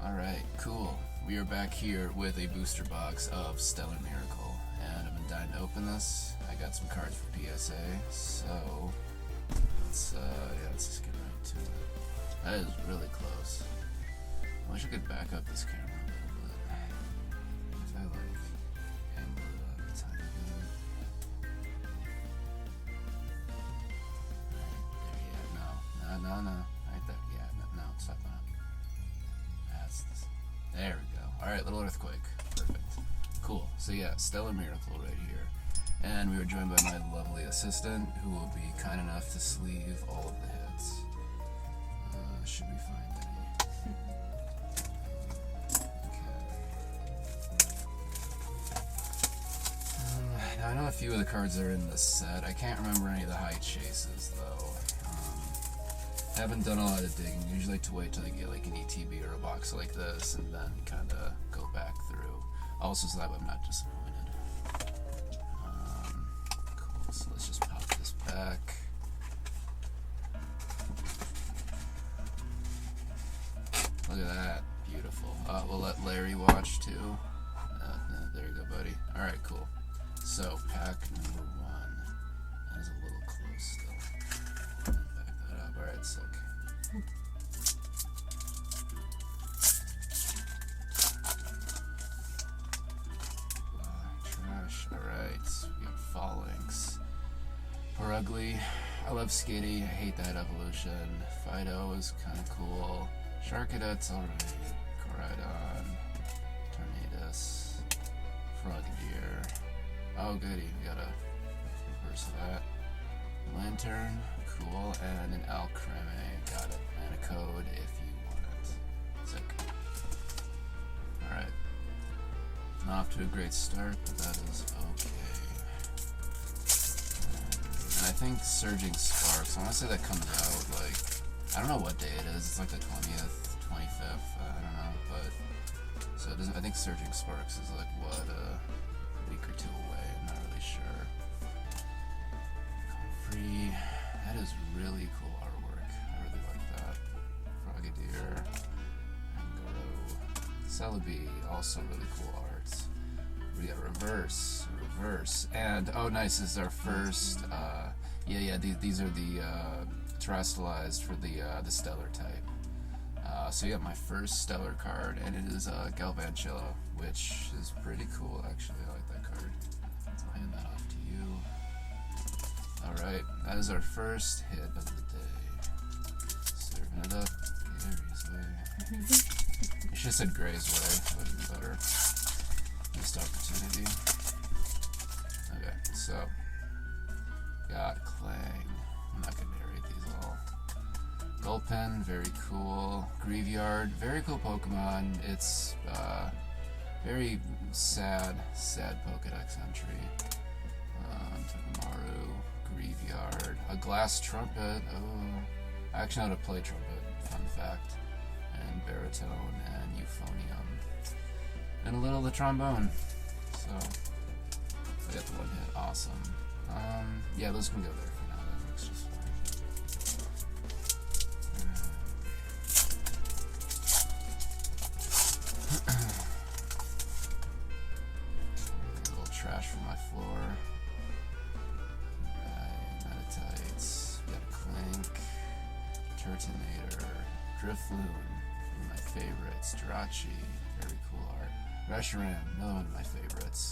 Alright, cool. We are back here with a booster box of Stellar Miracle, and I've been dying to open this. I got some cards for PSA, so let's just get right to it. That is really close. I wish I could back up this camera a little bit. If I angle it up a tiny bit. Right, there, no. Right there, yeah, no, stop that. There we go. Alright, little earthquake. Perfect. Cool. So yeah, Stellar Miracle right here. And we were joined by my lovely assistant, who will be kind enough to sleeve all of the hits. Should we find any? Okay. Now I know a few of the cards are in this set. I can't remember any of the high chases though. Haven't done a lot of digging. Usually like to wait till I get like an ETB or a box like this and then kind of go back through. Also so that way I'm not disappointed. Cool, so let's just pop this back. Look at that, beautiful. We'll let Larry watch too. There you go, buddy. Alright, cool. So, pack number 1. That is a little close still. Back that up. Alright, sick. Trash. Alright, we got Phalanx. Ugly. I love Skitty. I hate that evolution. Fido is kind of cool. Sharkadet's alright. Koraidon. Tornadus. Frogadier. Oh, goody. We got a reverse of that. Lantern. Cool. And an Alcremie. Got it. And a code if you want it. Sick. Alright. Not off to a great start, but that is okay. And I think Surging Sparks, I want to say that comes out like, I don't know what day it is. It's like the 20th, 25th, I don't know. But, so it doesn't, I think Surging Sparks is like, what, a week or two away. I'm not really sure. Free. That is really cool artwork. I really like that. Frogadier. Angaro. Celebi. Also really cool art. We got reverse. And, oh nice, this is our first, these are the terrestrialized for the stellar type. So you got my first stellar card, and it is Galvantula, which is pretty cool actually. I like that card. So I'll hand that off to you. Alright, that is our first hit of the day. Serving it up Gary's way. You should have said Gray's way, would have been better. Missed opportunity. Okay, so got Clang. I'm not gonna narrate these all. Gulpen, very cool. Greavyard, very cool Pokemon. It's very sad Pokedex entry. Togamaru, Greavyard, a Glass Trumpet. Oh, I actually know how to play trumpet. Fun fact. And Baritone and Euphonium, and a little of the trombone. So I got the one hit. Awesome. Yeah, those can go there for now. That works just fine. A little trash from my floor. Alright, Meditites. We got a Clink. Turtonator. Drifloon. One of my favorites. Jirachi. Very cool art. Reshiram. Another one of my favorites.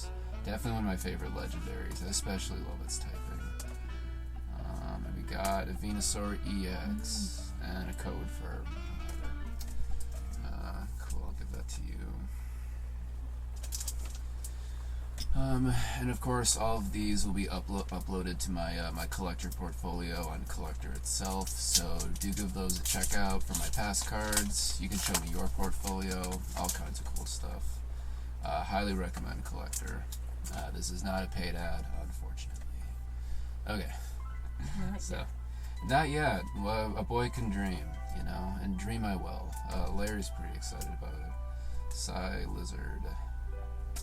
Definitely one of my favorite legendaries. I especially love its typing. And we got a Venusaur EX. And a code for whatever. Cool, I'll give that to you. And of course, all of these will be uploaded to my my collector portfolio on Collector itself. So do give those a check out for my past cards. You can show me your portfolio, all kinds of cool stuff. Highly recommend Collector. This is not a paid ad, unfortunately. Okay. Not yet. Well, a boy can dream, you know, and dream I will. Larry's pretty excited about it. Psy Lizard.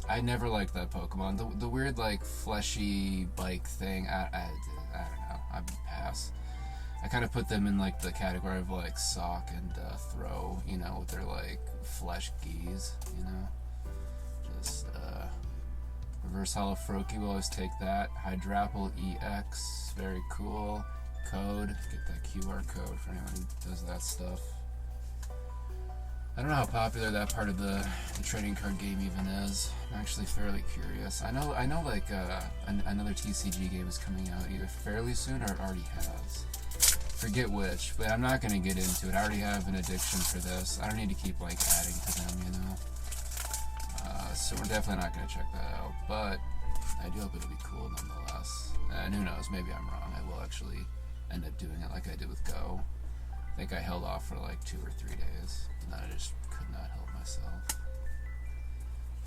I never liked that Pokemon. The weird, like, fleshy bike thing. I don't know. I'd pass. I kind of put them in like the category of like sock and throw, you know, with their like flesh geese, you know. Just reverse hollow Froakie, we'll always take that. Hydrapple EX, very cool. Code, get that QR code for anyone who does that stuff. I don't know how popular that part of the trading card game even is. I'm actually fairly curious. I know like another TCG game is coming out either fairly soon or already has. Forget which, but I'm not going to get into it. I already have an addiction for this. I don't need to keep like adding to them, you know. So we're definitely not going to check that out, but I do hope it'll be cool nonetheless. And who knows, maybe I'm wrong. I will actually end up doing it like I did with Go. I think I held off for like 2 or 3 days, and then I just could not help myself.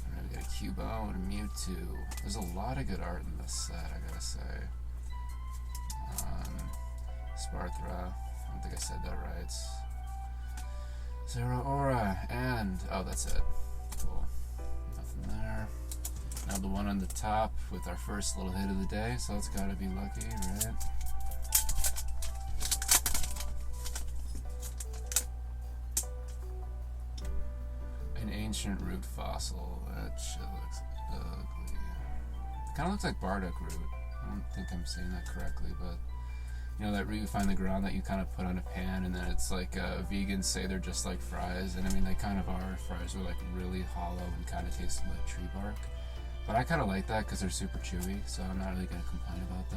Alright, we got a Cubone, a Mewtwo. There's a lot of good art in this set, I gotta say. Sparthra, I don't think I said that right. Zeraora, and, oh, that's it. Cool. Nothing there. Now the one on the top with our first little hit of the day, so it's gotta be lucky, right? An ancient root fossil. That shit looks ugly. It kind of looks like Bardock root. I don't think I'm saying that correctly, but you know that root you find in the ground that you kind of put on a pan, and then it's like vegans say they're just like fries, and I mean they kind of are. Fries are like really hollow and kind of taste like tree bark, but I kind of like that because they're super chewy, so I'm not really gonna complain about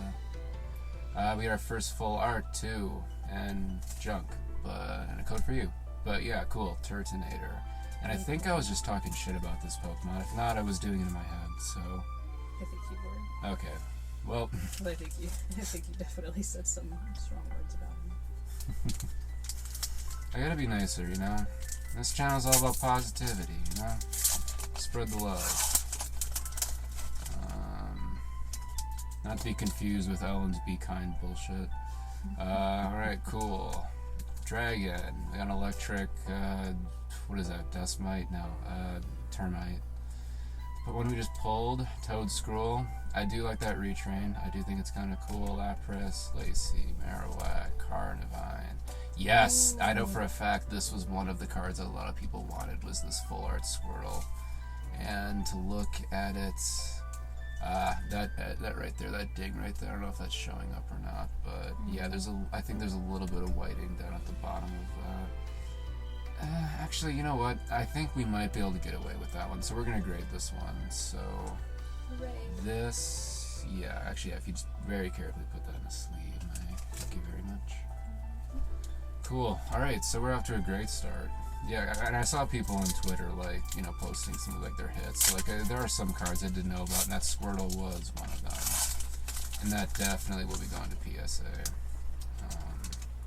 that. We got our first full art too, and junk, but and a code for you. But yeah, cool. Turtonator. And I think I was just talking shit about this Pokemon. If not, I was doing it in my head, so... I think you were. Okay. Well... But I think you definitely said some strong words about him. I gotta be nicer, you know? This channel's all about positivity, you know? Spread the love. Not to be confused with Ellen's Be Kind bullshit. Alright, cool. Dragon. We got an electric... what is that? Dustmite? No. Termite. But when we just pulled Toedscruel, I do like that retrain. I do think it's kind of cool. Lapras, Lacy, Marowak, Carnivine. Yes! I know for a fact this was one of the cards that a lot of people wanted, was this full art Squirtle. And to look at it... that right there, that ding right there, I don't know if that's showing up or not, but yeah, I think there's a little bit of whiting down at the bottom of that. Actually, you know what? I think we might be able to get away with that one, so we're going to grade this one. So, this, yeah, actually, yeah, if you just very carefully put that in a sleeve, thank you very much. Cool. Alright, so we're off to a great start. Yeah, and I saw people on Twitter, like, you know, posting some of, like, their hits. So, like, there are some cards I didn't know about, and that Squirtle was one of them. And that definitely will be going to PSA.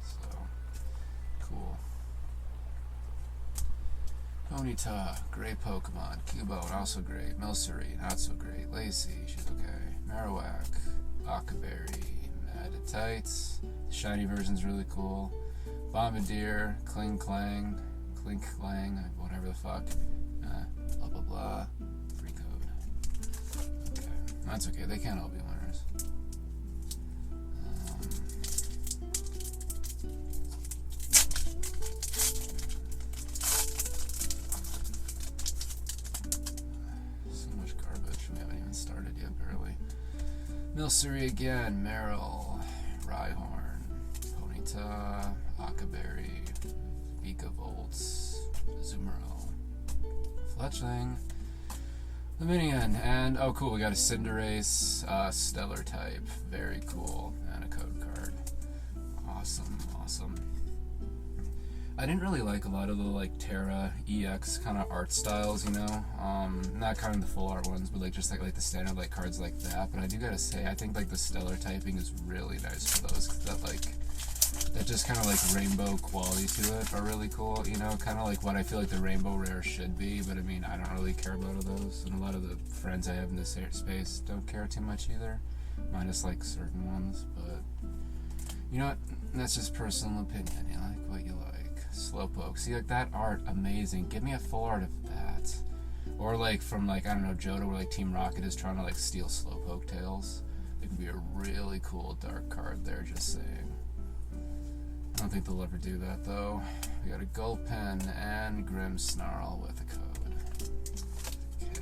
So, cool. Ponyta, great Pokemon. Cubone, also great. Milcery, not so great. Lacy, she's okay. Marowak, Akaberry, Meditite. The shiny version's really cool. Bombardier, Cling Clang, whatever the fuck. Blah blah blah. Free code. Okay, that's okay. They can't all be winners. So much garbage. We haven't even started yet, barely. Milcery again. Meryl, Rhyhorn, Ponyta, Akaberry, Volts, Zumaro, Fletchling, Luminion, and oh cool, we got a Cinderace, Stellar type, very cool, and a code card. Awesome. I didn't really like a lot of the like Terra EX kind of art styles, you know, not kind of the full art ones, but like just like the standard like cards like that. But I do gotta say, I think like the Stellar typing is really nice for those, cause that just kind of like rainbow quality to it are really cool, you know, kind of like what I feel like the rainbow rare should be, but I mean, I don't really care about those, and a lot of the friends I have in this space don't care too much either, minus like certain ones, but you know what, that's just personal opinion, you like what you like. Slowpoke, see like that art, amazing, give me a full art of that, or like from like, I don't know, Johto, where like Team Rocket is trying to like steal Slowpoke tails. It could be a really cool dark card there, just saying. I don't think they'll ever do that though. We got a Gulpin and Grim Snarl with a code. Okay.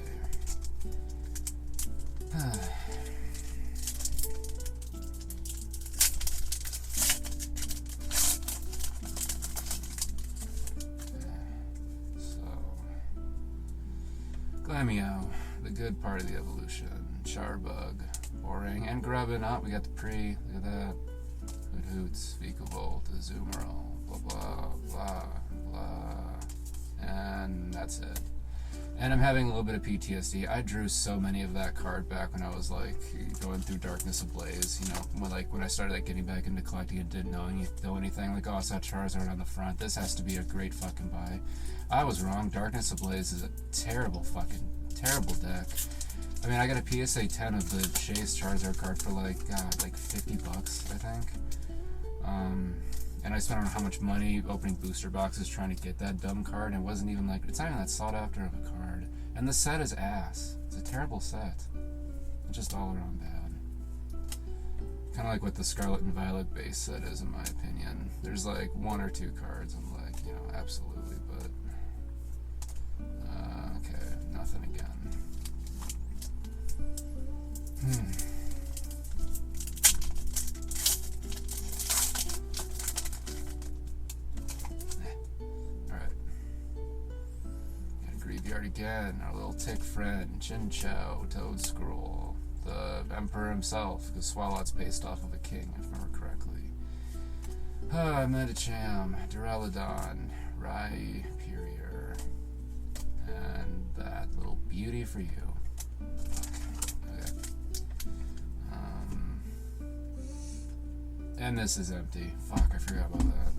Glameow, the good part of the evolution. Charbug, boring, and grubbing up. We got the pre, look at that. Hoot Hoots, Vikavolt, Azumarill, blah blah blah blah. And that's it. And I'm having a little bit of PTSD. I drew so many of that card back when I was like going through Darkness Ablaze, you know, when I started like getting back into collecting and didn't know anything. Like, oh, I saw Charizard on the front. This has to be a great fucking buy. I was wrong. Darkness Ablaze is a terrible deck. I mean, I got a PSA 10 of the Chase Charizard card for like $50, I think. And I spent on how much money opening booster boxes trying to get that dumb card, and it wasn't even like, it's not even that sought after of a card. And the set is ass. It's a terrible set. It's just all around bad. Kind of like what the Scarlet and Violet base set is, in my opinion. There's like one or two cards I'm like, you know, absolutely, but okay, nothing again. Graveyard again, our little tick friend, Chinchou, Toadscroll, the Emperor himself, because Swalot's based off of a king, if I remember correctly. Medicham, Duraludon, Rhyperior, and that little beauty for you. Okay. And this is empty. Fuck, I forgot about that.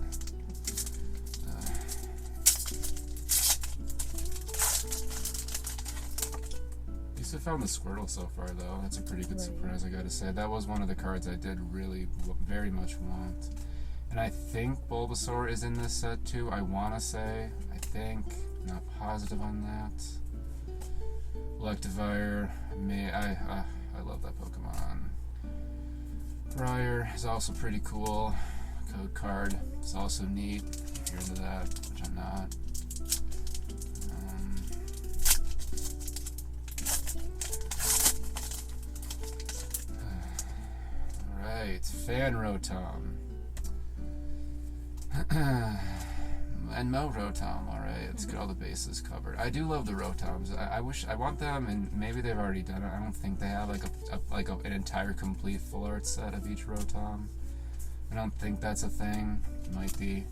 I found the Squirtle so far, though. That's a pretty good surprise, I gotta say. That was one of the cards I did really very much want. And I think Bulbasaur is in this set too, I want to say. I think. Not positive on that. Electivire. I love that Pokemon. Briar is also pretty cool. Code card is also neat, if you're into that, which I'm not. Fan Rotom. And Mo Rotom, alright, let's get all the bases covered. I do love the Rotoms. I want them, and maybe they've already done it. I don't think they have an entire complete full art set of each Rotom. I don't think that's a thing. It might be.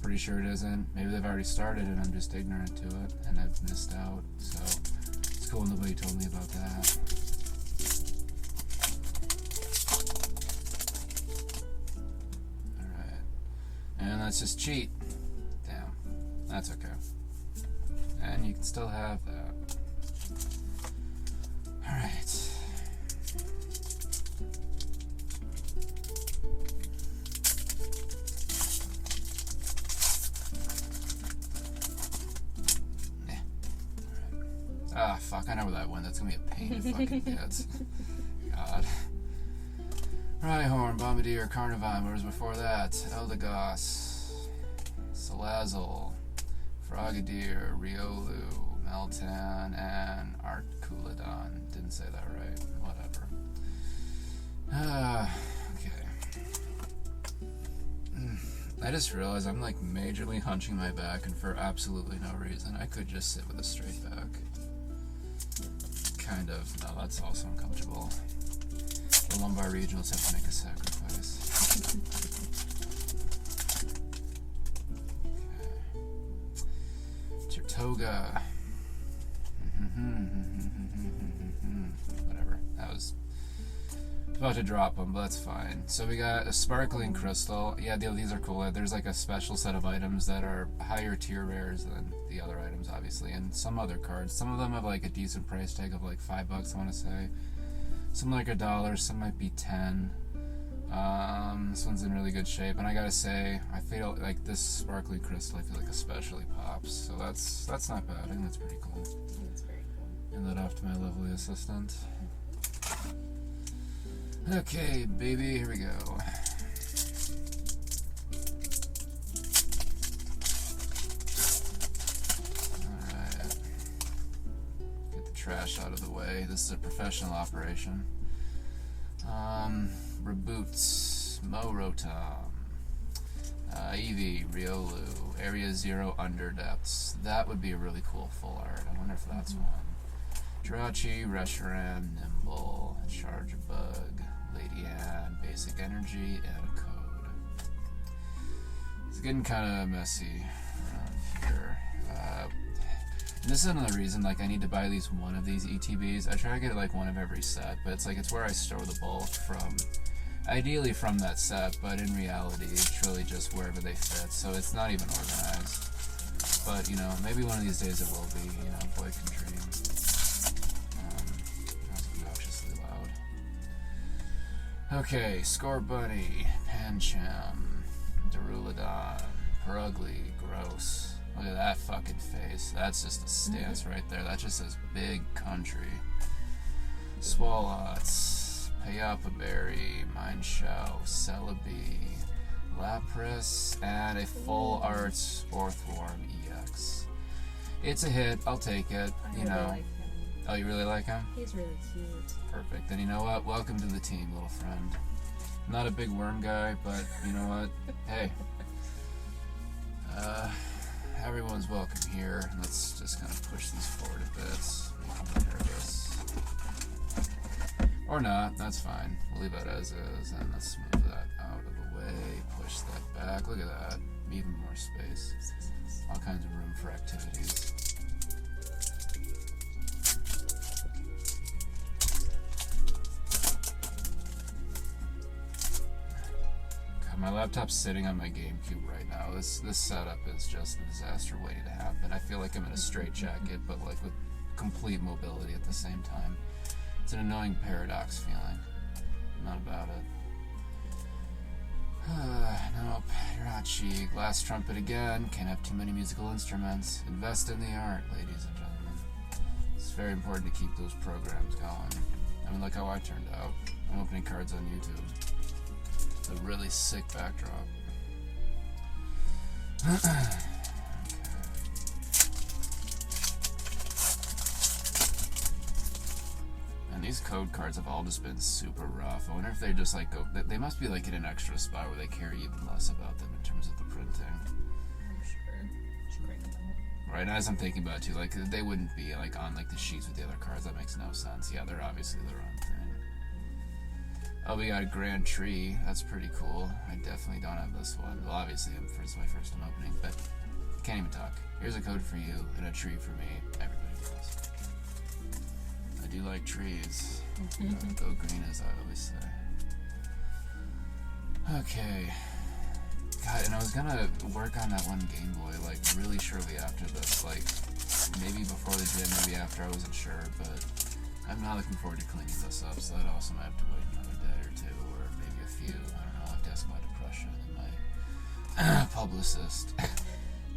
Pretty sure it isn't. Maybe they've already started and I'm just ignorant to it and I've missed out. So it's cool nobody told me about that. And let's just cheat. Damn. That's okay. And you can still have that. Alright. Ah, fuck, I know where that went. That's gonna be a pain to fucking get. God. Rhyhorn, Bombardier, Carnivine, what was before that? Eldegoss, Salazzle, Frogadier, Riolu, Meltan, and Articuladon. Didn't say that right. Whatever. Okay. I just realized I'm like majorly hunching my back, and for absolutely no reason. I could just sit with a straight back. Kind of. No, that's also uncomfortable. The lumbar regionals have to make a sacrifice. Okay. Tirtoga. Whatever. That was about to drop them, but that's fine. So we got a Sparkling Crystal. Yeah, these are cool. There's like a special set of items that are higher tier rares than the other items, obviously, and some other cards. Some of them have like a decent price tag of like $5, I want to say. Some like $1, some might be 10. This one's in really good shape, and I gotta say, I feel like this Sparkly Crystal, I feel like especially pops. So that's not bad. I think that's pretty cool. That's very cool. Hand that off to my lovely assistant. Okay, baby, here we go. trash out of the way. This is a professional operation. Reboots, Mo Rotom, Eevee, Riolu, Area Zero Underdepths. That would be a really cool full art. I wonder if that's one. Jirachi, Reshiram, Nimble, Charjabug, Lady Anne, Basic Energy, and a code. It's getting kind of messy around here. And this is another reason, like, I need to buy at least one of these ETBs. I try to get, like, one of every set, but it's like, it's where I store the bulk from. Ideally from that set, but in reality, it's really just wherever they fit, so it's not even organized. But, you know, maybe one of these days it will be, you know, boy can dream. That's obnoxiously loud. Okay, Scorbunny, Pancham, Darulodon, Purugly, Gross. Look at that fucking face. That's just a stance right there. That just says big country. Swallots, Payapa Berry, Mindshell, Celebi, Lapras, and a full art Orthworm EX. It's a hit. I'll take it. You know. Like him. Oh, you really like him? He's really cute. Perfect. Then you know what? Welcome to the team, little friend. Not a big worm guy, but you know what? Hey. Everyone's welcome here. Let's just kind of push these forward a bit. We can take care of this. Or not, that's fine. We'll leave that as is, and let's move that out of the way. Push that back. Look at that. Even more space. All kinds of room for activities. My laptop's sitting on my GameCube right now. This setup is just a disaster waiting to happen. I feel like I'm in a straitjacket, but like with complete mobility at the same time. It's an annoying paradox feeling. Not about it. Nope. Jirachi, Glass Trumpet again. Can't have too many musical instruments. Invest in the art, ladies and gentlemen. It's very important to keep those programs going. I mean, look how I turned out. I'm opening cards on YouTube. A really sick backdrop. Okay. And these code cards have all just been super rough. I wonder if they just like go. They must be like in an extra spot where they care even less about them in terms of the printing. I'm sure. Should bring them out. Right, as I'm thinking about it too, like they wouldn't be like on like the sheets with the other cards. That makes no sense. Yeah, they're obviously their own thing. Oh, we got a Grand Tree. That's pretty cool. I definitely don't have this one. Well, obviously, it's my first time opening, but I can't even talk. Here's a code for you and a tree for me. Everybody does. I do like trees. Go green, as I always say. Okay. God, and I was gonna work on that one Game Boy, like, really shortly after this. Like, maybe before the gym, maybe after, I wasn't sure, but I'm not looking forward to cleaning this up, so I'd also have to wait another day or two, or maybe a few. I don't know, I'll have to ask my depression and my publicist,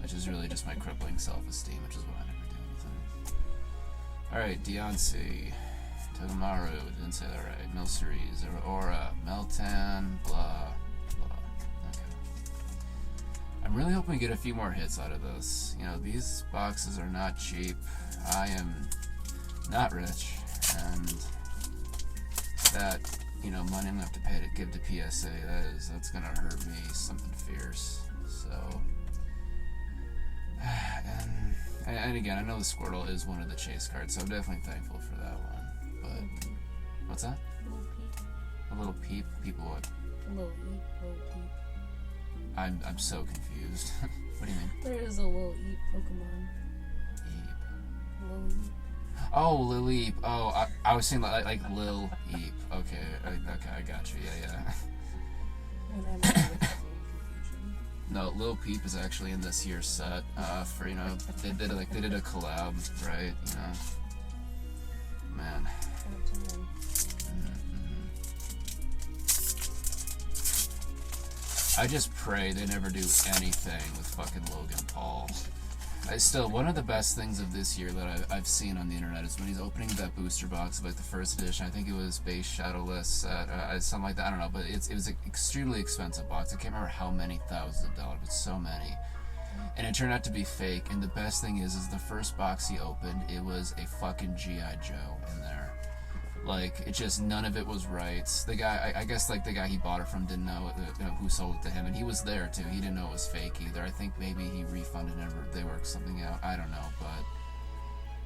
which is really just my crippling self-esteem, which is why I never do anything. Alright, Deontay, Togamaru, didn't say that right, Milcery, Zeraora, Meltan, blah, blah. Okay. I'm really hoping we get a few more hits out of this. You know, these boxes are not cheap. I am not rich. And that, you know, money I'm gonna have to pay to give to PSA, that's gonna hurt me something fierce. So, and again, I know the Squirtle is one of the chase cards, so I'm definitely thankful for that one. But what's that? A little peep. Peep what? A little eep, little peep. I'm so confused. What do you mean? There is a little eep Pokemon. Eep. Little eep. Oh, Lileep. Oh, I was saying like Lil Eep. Okay, I got you. Yeah. And I'm with the confusion. No, Lil Peep is actually in this year's set. For, you know, they did a collab, right? You know, man. I just pray they never do anything with fucking Logan Paul. One of the best things of this year that I've seen on the internet is when he's opening that booster box of like the first edition. I think it was base Shadowless set, something like that. I don't know, but it was an extremely expensive box. I can't remember how many thousands of dollars, but so many. and it turned out to be fake. And the best thing is the first box he opened, it was a fucking G.I. Joe in there. Like, it just, none of it was right. The guy, I guess, like, the guy he bought it from didn't know, who sold it to him, and he was there, too. He didn't know it was fake either. I think maybe he refunded it or they worked something out. I don't know, but,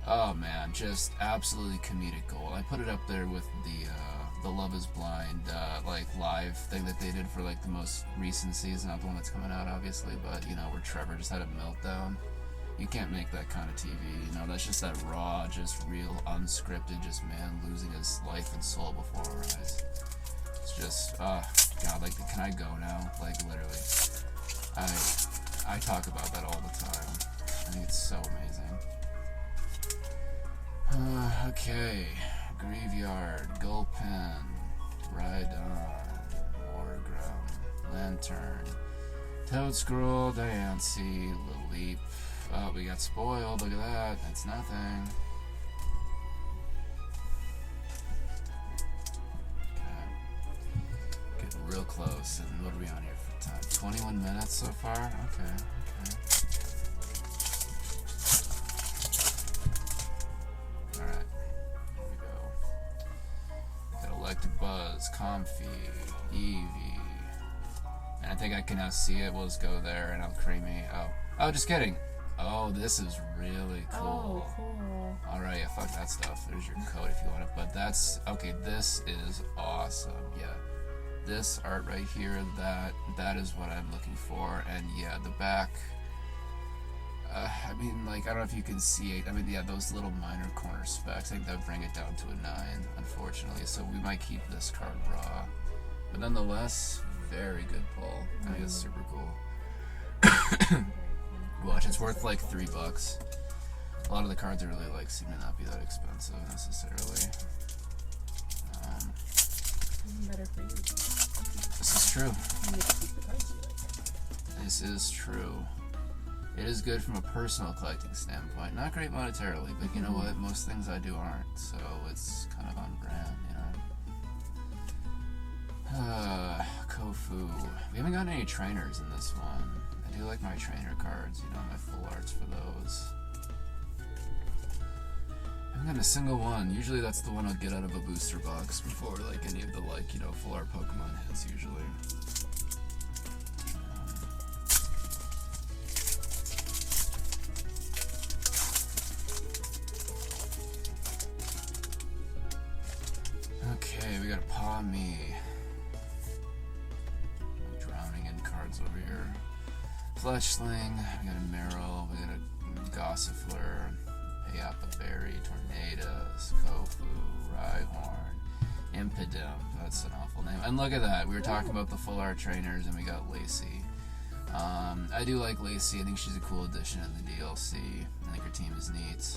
oh, man, just absolutely comedic gold. I put it up there with the Love is Blind, like, live thing that they did for, like, the most recent season, not the one that's coming out, obviously, but, you know, where Trevor just had a meltdown. You can't make that kind of TV, you know, that's just that raw, just real, unscripted, just man losing his life and soul before our eyes. It's just, God, like, can I go now? Like, literally. I talk about that all the time. I think it's so amazing. Okay. Graveyard, Gulpen, Rhydon, Orgrim, Lantern, Toad Scroll, Diancie, Laleep. Oh, we got spoiled. Look at that. That's nothing. Okay. Getting real close. And what are we on here for time? 21 minutes so far? Okay. Alright. Here we go. Got Electric Buzz, Comfey, Eevee. And I think I can now see it. We'll just go there and I'll creamy. Oh, just kidding. Oh, this is really cool. Oh, cool. Alright, yeah, fuck that stuff. There's your code if you want it. But that's, okay, this is awesome. Yeah. This art right here, that is what I'm looking for. And yeah, the back, I mean, like, I don't know if you can see it. I mean, yeah, those little minor corner specs, I think that would bring it down to a 9, unfortunately. So we might keep this card raw. But nonetheless, very good pull. I think it's super cool. Watch, it's worth like $3. A lot of the cards I really like seem to not be that expensive necessarily. Better for you. This is true. You get to keep the cards you like. This is true. It is good from a personal collecting standpoint. Not great monetarily, but you know what? Most things I do aren't, so it's kind of on brand, you know? Kofu. We haven't gotten any trainers in this one. I do like my trainer cards, you know, my full arts for those. I haven't gotten a single one. Usually that's the one I'll get out of a booster box before, like, any of the, like, you know, full art Pokemon hits, usually. Okay, we got a Pawmi. I'm drowning in cards over here. Fletchling, we got a Meryl, we got a Gossifleur, Payapa Berry, Tornadus, Kofu, Rhyhorn, Impidimp, that's an awful name. And look at that, we were talking about the full art trainers and we got Lacey. I do like Lacey, I think she's a cool addition in the DLC. I think her team is neat.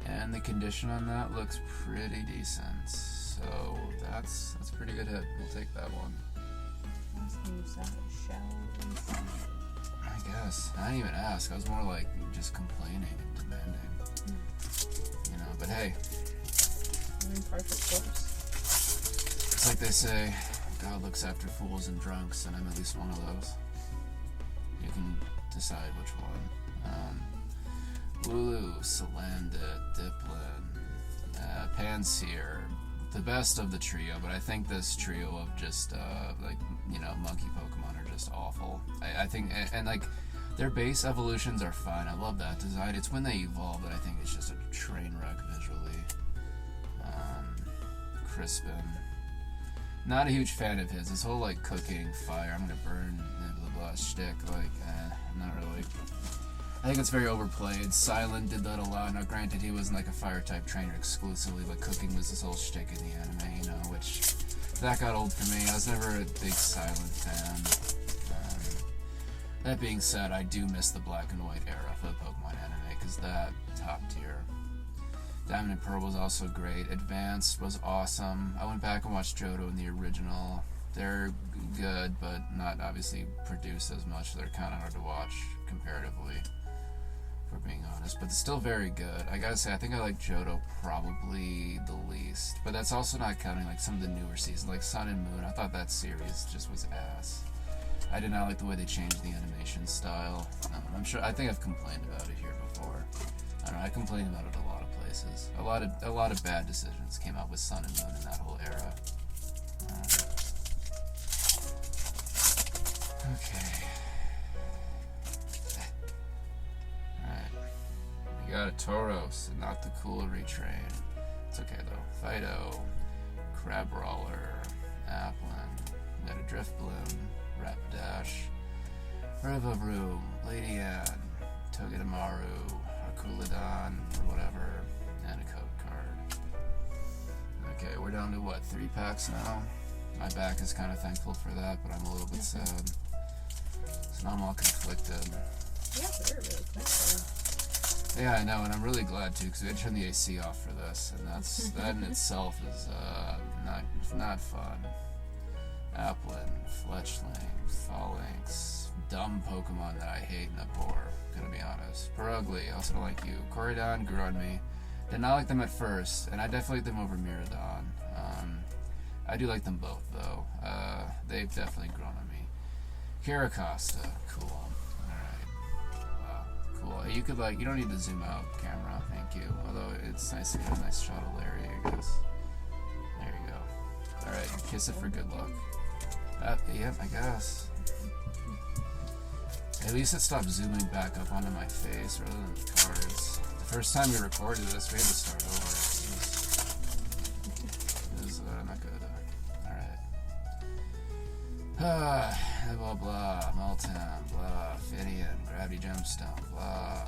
And the condition on that looks pretty decent. So that's a pretty good hit. We'll take that one. I guess. I didn't even ask. I was more like just complaining and demanding. You know, but hey. You're in perfect course. It's like they say, God looks after fools and drunks, and I'm at least one of those. You can decide which one. Wooloo, Salandit, Dipplin, Panseer. The best of the trio, but I think this trio of just, like, you know, monkey Pokemon are just awful. I think, and like, their base evolutions are fine. I love that design. It's when they evolve that I think it's just a train wreck visually. Crispin. Not a huge fan of his. This whole, like, cooking, fire, I'm gonna burn, blah, blah, blah, shtick, like, not really. I think it's very overplayed. Silent did that a lot. Now, granted, he wasn't like a fire-type trainer exclusively, but cooking was this whole shtick in the anime, you know, which, that got old for me. I was never a big Silent fan. That being said, I do miss the black and white era for the Pokemon anime, because that, top tier. Diamond and Pearl was also great. Advanced was awesome. I went back and watched Johto in the original. They're good, but not obviously produced as much. They're kind of hard to watch comparatively, for being honest, but it's still very good. I gotta say, I think I like Johto probably the least, but that's also not counting like some of the newer seasons, like Sun and Moon. I thought that series just was ass. I did not like the way they changed the animation style. I think I've complained about it here before. I don't know, I complained about it a lot of places. A lot of bad decisions came out with Sun and Moon in that whole era. Okay. Alright. We got a Tauros and not the Cooler Retrain. It's okay though. Fido, Crabrawler, Applin, Meta Driftbloom, Rapidash, Rivaroom, Lady Anne, Togedemaru, Arculadon, or whatever, and a code card. Okay, we're down to what, 3 packs now? My back is kind of thankful for that, but I'm a little bit sad. So now I'm all conflicted. Yeah, they're really quick though. Yeah, I know, and I'm really glad too, because we had to turn the AC off for this, and that in itself is not fun. Applin, Fletchling, Phalanx, dumb Pokemon that I hate and abhor, gonna be honest. Perugly, also don't like you. Corridon grew on me. Did not like them at first, and I definitely like them over Miradon. I do like them both, though. They've definitely grown on me. Kiracosta, cool. Alright. Wow, cool. You could, you don't need to zoom out camera, thank you. Although it's nice to get a nice shot of Larry, I guess. There you go. Alright, kiss it for good luck. Yep, I guess. At least it stopped zooming back up onto my face rather than the cards. The first time we recorded this, we had to start over. It was not good. Alright. Blah blah, Meltan, blah, Fidian, Gravity Gemstone, blah,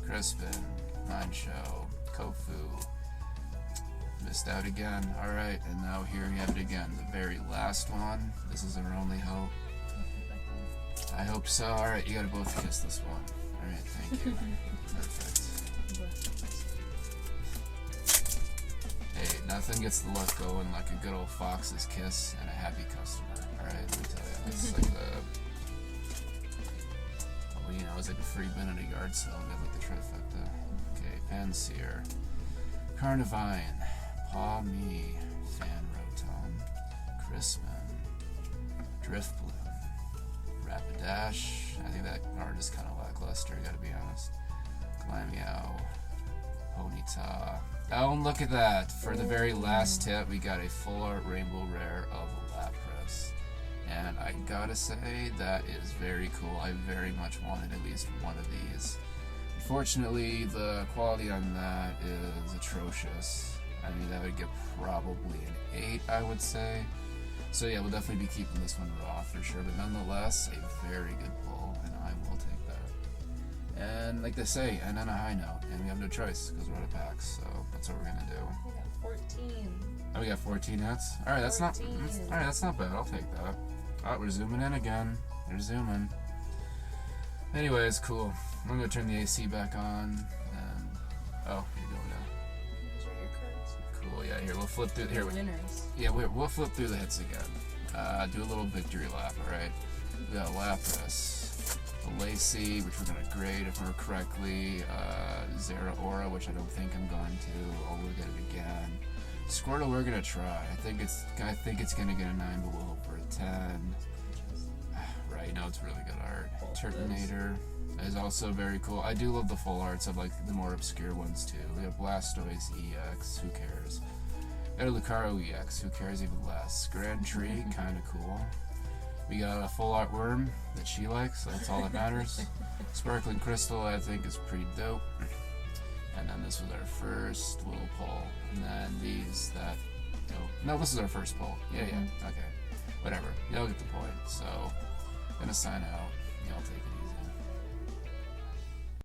Crispin, Mind Show, Kofu. Missed out again. Alright, and now here we have it again. The very last one. This is our only hope. I hope so. Alright, you gotta both kiss this one. Alright, thank you. Perfect. Hey, nothing gets the luck going like a good old Fox's kiss and a happy customer. Alright, let me tell you. It's like it's like a free bin at a yard sale. We got like the trifecta. Okay, Panseer, Carnivine, Paw Me, Fan Rotom, Crispin, Driftbloom, Rapidash. I think that art is kind of lackluster, gotta be honest. Glameow, Ponyta. Oh, and look at that! For the very last tip, we got a full art rainbow rare of Lapras. And I gotta say, that is very cool. I very much wanted at least one of these. Unfortunately, the quality on that is atrocious. I mean, that would get probably an 8, I would say. So yeah, we'll definitely be keeping this one raw for sure, but nonetheless, a very good pull, and I will take that. And like they say, and on a high note, and we have no choice, because we're out of packs, so that's what we're gonna do. We got 14. Oh, we got 14 hits? Alright, that's not bad, I'll take that. Oh, we're zooming in again. They're zooming. Anyways, cool. I'm gonna turn the AC back on, and oh, you're going now. Those are your cards. Cool. Yeah, here we'll flip through. Here, Winners. yeah, we'll flip through the hits again. Do a little victory lap. All right. We got Lapras, a Lacey, which we're gonna grade if we're correctly. Zeraora, which I don't think I'm going to. Oh, we'll get it again. Squirtle, we're gonna try. I think it's gonna get a 9, but we'll hope for a 10. Right, no, it's really good art. Turtonator is also very cool. I do love the full arts of like the more obscure ones too. We have Blastoise EX, who cares? We got a Lucario EX, who cares even less? Grand Tree, kinda cool. We got a full art worm that she likes, so that's all that matters. Sparkling Crystal, I think, is pretty dope. And then this was our first little pull. And then these that... No, this is our first pull. Yeah, okay. Whatever. Y'all get the point. So, gonna sign out. Y'all take it easy.